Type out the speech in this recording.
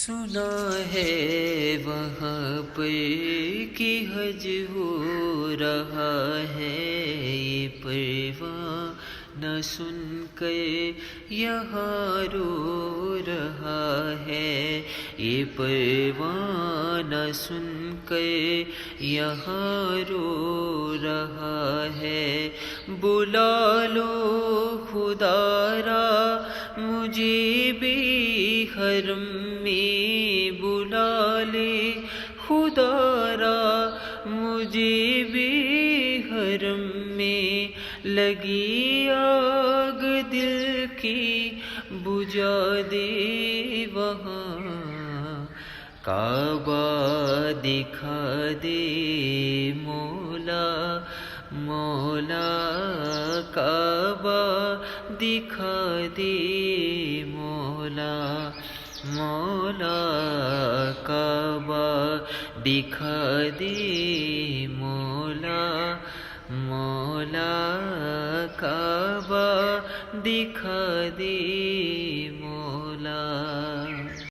सुना है वहाँ पर कि हज हो रहा है, ये परवाना सुन कर यहाँ रो रहा है, ये परवाना सुन कर यहाँ रो रहा है। बुला लो खुदारा मुझे भी हरम में, बुला ले खुदारा मुझे भी हरम में। लगी आग दिल की बुझा दे वहाँ, काबा दिखा दे मौला मौला, काबा दिखा दे मौला मौला, काबा दिखा दे मौला मौला, काबा दिखा दे मौला।